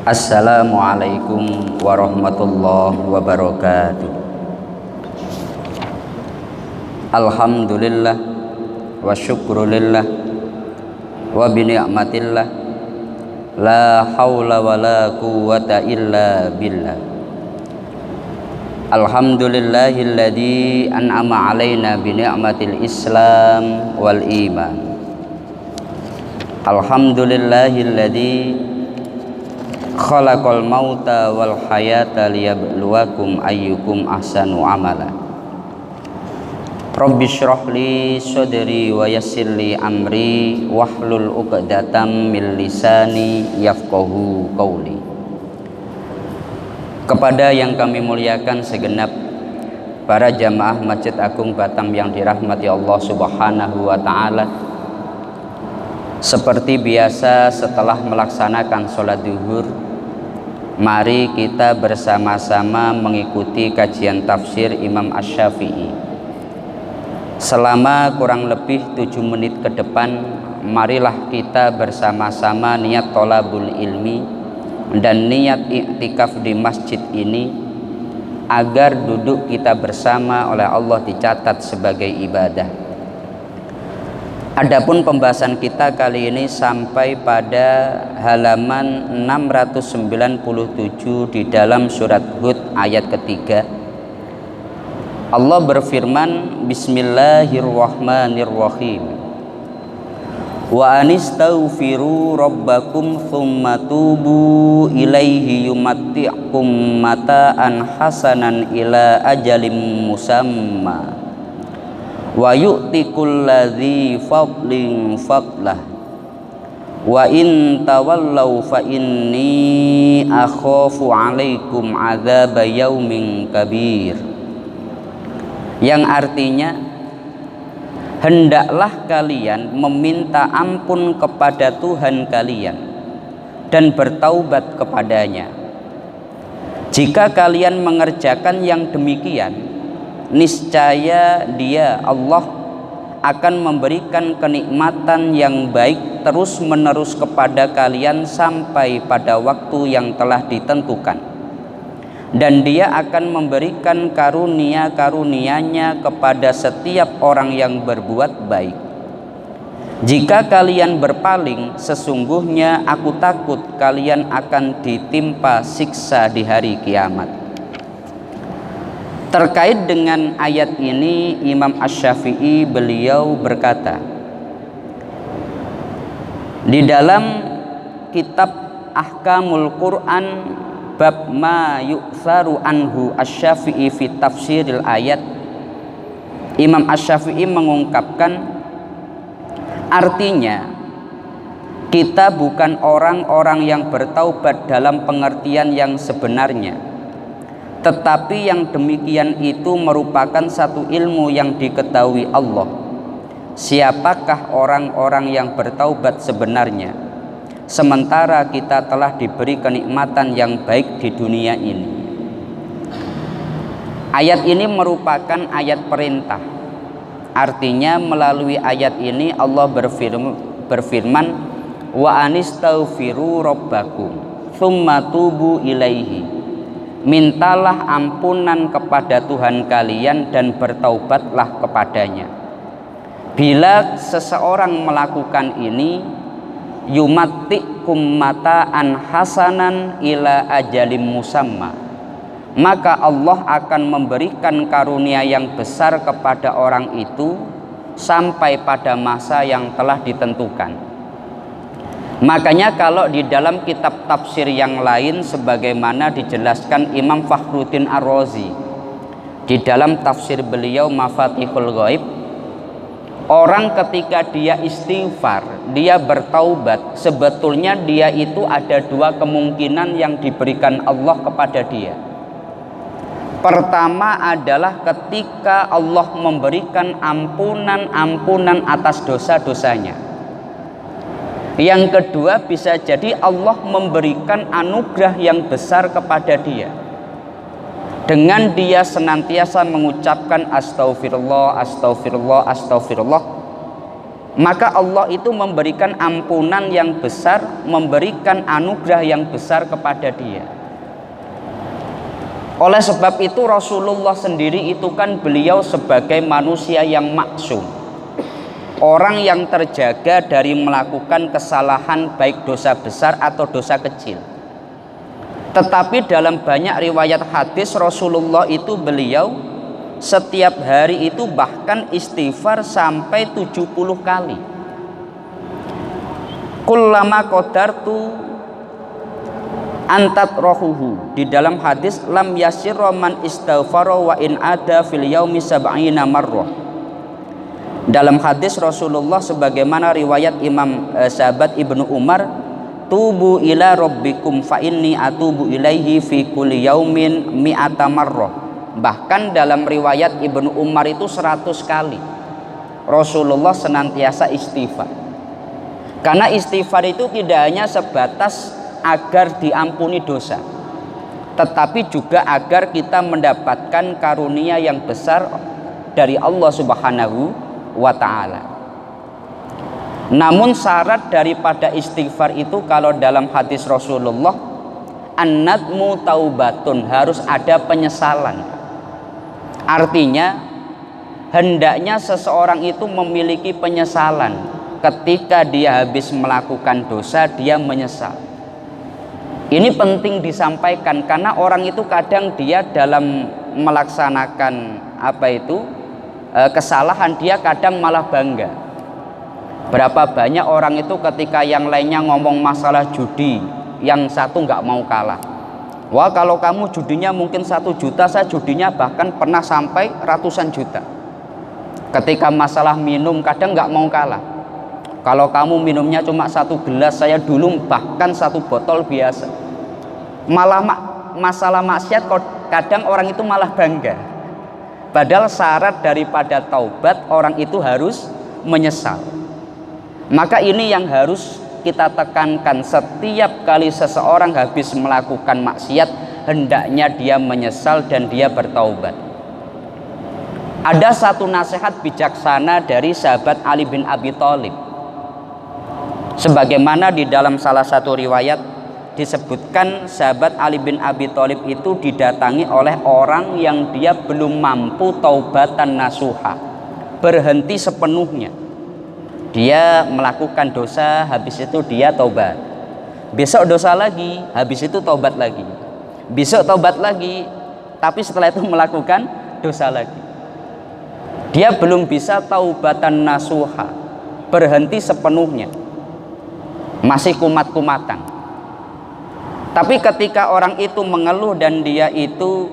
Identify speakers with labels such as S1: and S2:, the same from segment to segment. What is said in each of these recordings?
S1: Assalamualaikum warahmatullahi wabarakatuh. Alhamdulillah wa syukrulillah wa bini'matillah la hawla wa la quwwata illa billah. Alhamdulillahilladzi an'ama alaina bini'matil islam wal iman. Alhamdulillahilladzi khalaqal mauta wal hayata liyabluwakum ayyukum ahsanu amala. Rabbi shrah li sadri wa yassir li amri wahlul 'uqdatam min lisani yafqahu qawli. Kepada yang kami muliakan segenap para jamaah Masjid Agung Batam yang dirahmati Allah Subhanahu wa taala. Seperti biasa, setelah melaksanakan sholat duhur, mari kita bersama-sama mengikuti kajian tafsir Imam Asy-Syafi'i. Selama kurang lebih 7 menit ke depan, marilah kita bersama-sama niat thalabul ilmi dan niat iktikaf di masjid ini, agar duduk kita bersama oleh Allah dicatat sebagai ibadah. Adapun pembahasan kita kali ini sampai pada halaman 697 di dalam surat Hud ayat ketiga. Allah berfirman, Bismillahirrahmanirrahim. Wa anistaghfiru rabbakum thumma tubu ilaihi yumatti'kum mata'an hasanan ila ajalim musamma wa yu'ti kulladzi fadlin fadlah wa in tawallaw fa inni akhafu 'alaikum 'adzaba yaumin kabir. Yang artinya, hendaklah kalian meminta ampun kepada Tuhan kalian dan bertaubat kepadanya. Jika kalian mengerjakan yang demikian, niscaya Dia, Allah, akan memberikan kenikmatan yang baik terus-menerus kepada kalian sampai pada waktu yang telah ditentukan, dan Dia akan memberikan karunia-karunia-Nya kepada setiap orang yang berbuat baik. Jika kalian berpaling, sesungguhnya aku takut kalian akan ditimpa siksa di hari kiamat. Terkait dengan ayat ini, Imam Asy-Syafi'i beliau berkata, di dalam kitab Ahkamul Quran bab ma yu'tharu anhu Asy-Syafi'i fi tafsiril ayat, Imam Asy-Syafi'i mengungkapkan, artinya kita bukan orang-orang yang bertaubat dalam pengertian yang sebenarnya, tetapi yang demikian itu merupakan satu ilmu yang diketahui Allah. Siapakah orang-orang yang bertaubat sebenarnya, sementara kita telah diberi kenikmatan yang baik di dunia ini? Ayat ini merupakan ayat perintah. Artinya melalui ayat ini Allah berfirman, wa anistaghfiru rabbakum tsumma tubu ilaihi. Mintalah ampunan kepada Tuhan kalian dan bertaubatlah kepadanya. Bila seseorang melakukan ini, yumatti'kum mata'an hasanan ila ajalim musamma, maka Allah akan memberikan karunia yang besar kepada orang itu sampai pada masa yang telah ditentukan. Makanya kalau di dalam kitab tafsir yang lain, sebagaimana dijelaskan Imam Fakhruddin Ar-Razi di dalam tafsir beliau Mafatihul Ghaib, orang ketika dia istighfar, dia bertaubat, sebetulnya dia itu ada 2 kemungkinan yang diberikan Allah kepada dia. Pertama adalah ketika Allah memberikan ampunan atas dosa-dosanya. Yang kedua, bisa jadi Allah memberikan anugerah yang besar kepada dia dengan dia senantiasa mengucapkan astagfirullah, astagfirullah, astagfirullah, maka Allah itu memberikan ampunan yang besar, memberikan anugerah yang besar kepada dia. Oleh sebab itu Rasulullah sendiri itu kan beliau sebagai manusia yang maksum, orang yang terjaga dari melakukan kesalahan baik dosa besar atau dosa kecil. Tetapi dalam banyak riwayat hadis Rasulullah itu beliau setiap hari itu bahkan istighfar sampai 70 kali. Kullama qadartu antat rohuhu, di dalam hadis lam yasirra man istaghfara wa in ada fil yaumi sab'ina marrah. Dalam hadis Rasulullah sebagaimana riwayat Imam sahabat Ibnu Umar, tubu ila rabbikum fa inni atubu ilaihi fi kulli yaumin mi'ata marrah. Bahkan dalam riwayat Ibnu Umar itu 100 kali Rasulullah senantiasa istighfar. Karena istighfar itu tidak hanya sebatas agar diampuni dosa, tetapi juga agar kita mendapatkan karunia yang besar dari Allah Subhanahu wa ta'ala. Namun syarat daripada istighfar itu kalau dalam hadis Rasulullah, an-nadmu taubatun, harus ada penyesalan. Artinya hendaknya seseorang itu memiliki penyesalan ketika dia habis melakukan dosa, dia menyesal. Ini penting disampaikan karena orang itu kadang dia dalam melaksanakan kesalahan, dia kadang malah bangga. Berapa banyak orang itu ketika yang lainnya ngomong masalah judi, yang satu nggak mau kalah. Wah, kalau kamu judinya mungkin 1 juta, saya judinya bahkan pernah sampai ratusan juta. Ketika masalah minum kadang nggak mau kalah. Kalau kamu minumnya cuma 1 gelas, saya dulu bahkan 1 botol biasa. Malah masalah maksiat kadang orang itu malah bangga. Padahal syarat daripada taubat orang itu harus menyesal. Maka ini yang harus kita tekankan, setiap kali seseorang habis melakukan maksiat hendaknya dia menyesal dan dia bertaubat. Ada satu nasihat bijaksana dari sahabat Ali bin Abi Thalib. Sebagaimana di dalam salah satu riwayat disebutkan sahabat Ali bin Abi Thalib itu didatangi oleh orang yang dia belum mampu taubatan nasuha, berhenti sepenuhnya. Dia melakukan dosa, habis itu dia taubat. Besok dosa lagi, habis itu taubat lagi. Besok taubat lagi, tapi setelah itu melakukan dosa lagi. Dia belum bisa taubatan nasuha, berhenti sepenuhnya, masih kumat-kumatan. Tapi ketika orang itu mengeluh dan dia itu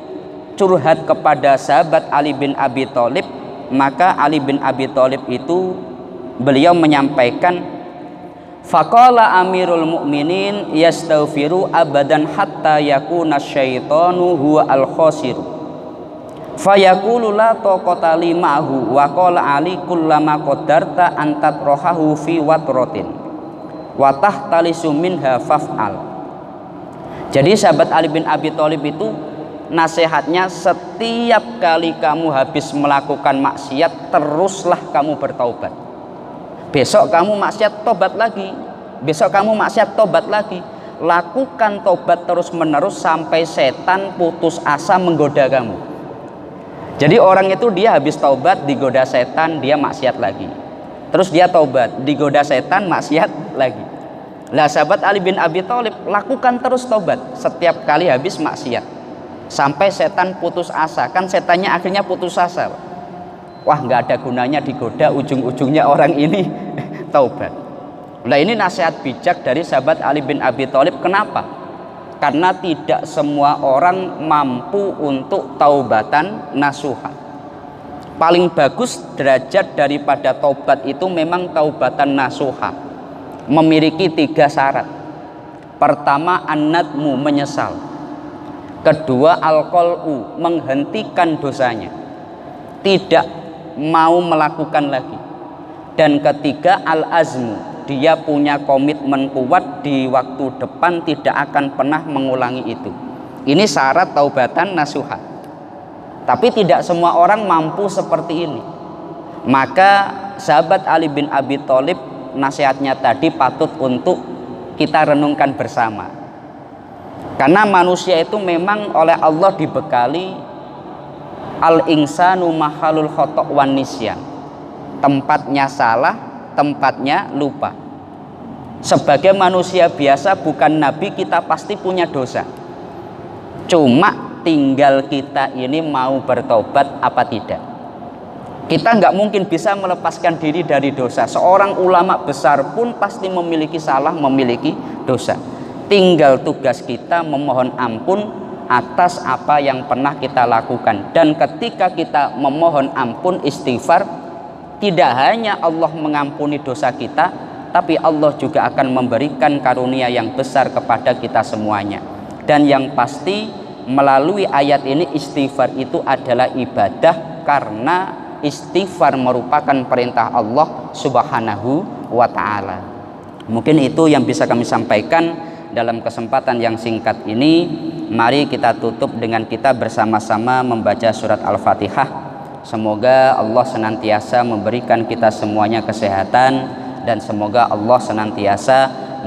S1: curhat kepada sahabat Ali bin Abi Thalib, maka Ali bin Abi Thalib itu beliau menyampaikan, faqala amirul mu'minin yastaghfiru abadan hatta yakuna syaitanu huwa al-khasiru fayaqulu la taqata limahu wa qala ali kullama qadarta antat rohahu fi watrotin wa tahtalisu minha faf'al. Jadi sahabat Ali bin Abi Thalib itu nasihatnya, setiap kali kamu habis melakukan maksiat teruslah kamu bertaubat. Besok kamu maksiat, tobat lagi. Besok kamu maksiat, tobat lagi. Lakukan tobat terus menerus sampai setan putus asa menggoda kamu. Jadi orang itu dia habis taubat, digoda setan, dia maksiat lagi. Terus dia taubat, digoda setan, maksiat lagi. Lah sahabat Ali bin Abi Thalib lakukan terus taubat setiap kali habis maksiat sampai setan putus asa. Kan setannya akhirnya putus asa. Wah, nggak ada gunanya digoda, ujung-ujungnya orang ini taubat. Nah, ini nasihat bijak dari sahabat Ali bin Abi Thalib. Kenapa? Karena tidak semua orang mampu untuk taubatan nasuha. Paling bagus derajat daripada taubat itu memang taubatan nasuha. Memiliki 3 syarat. Pertama, an-nadmu, menyesal. Kedua, al-qal'u, menghentikan dosanya, tidak mau melakukan lagi. Dan ketiga, al-azmu, dia punya komitmen kuat di waktu depan tidak akan pernah mengulangi itu. Ini syarat taubatan nasuha. Tapi tidak semua orang mampu seperti ini. Maka sahabat Ali bin Abi Thalib, nasihatnya tadi patut untuk kita renungkan bersama. Karena manusia itu memang oleh Allah dibekali al-insanu mahalul khotok wan nisyan. Tempatnya salah, tempatnya lupa. Sebagai manusia biasa, bukan nabi, kita pasti punya dosa. Cuma tinggal kita ini mau bertobat apa tidak. Kita nggak mungkin bisa melepaskan diri dari dosa. Seorang ulama besar pun pasti memiliki salah, memiliki dosa. Tinggal tugas kita memohon ampun atas apa yang pernah kita lakukan. Dan ketika kita memohon ampun, istighfar, tidak hanya Allah mengampuni dosa kita, tapi Allah juga akan memberikan karunia yang besar kepada kita semuanya. Dan yang pasti melalui ayat ini, istighfar itu adalah ibadah, karena istighfar merupakan perintah Allah Subhanahu wa ta'ala. Mungkin itu yang bisa kami sampaikan dalam kesempatan yang singkat ini. Mari kita tutup dengan kita bersama-sama membaca surat Al-Fatihah. Semoga Allah senantiasa memberikan kita semuanya kesehatan, dan semoga Allah senantiasa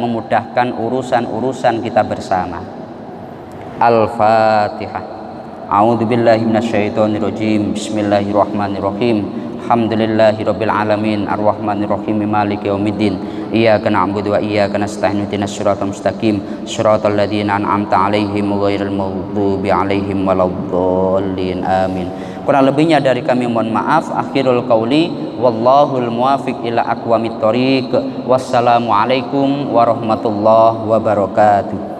S1: memudahkan urusan-urusan kita bersama. Al-Fatihah. A'udzu billahi minasyaitonir rajim. Bismillahirrahmanirrahim. Alhamdulillahirabbil alamin arrahmanir rahim maliki yaumiddin. Iyyaka na'budu wa iyyaka nasta'in ihdinas siratal mustaqim siratal ladzina an'amta 'alaihim ghairil maghdubi 'alaihim waladdallin. Amin. Kurang lebihnya dari kami mohon maaf. Akhirul qauli wallahul muwaffiq ila aqwamit thoriq. Wassalamualaikum warahmatullahi wabarakatuh.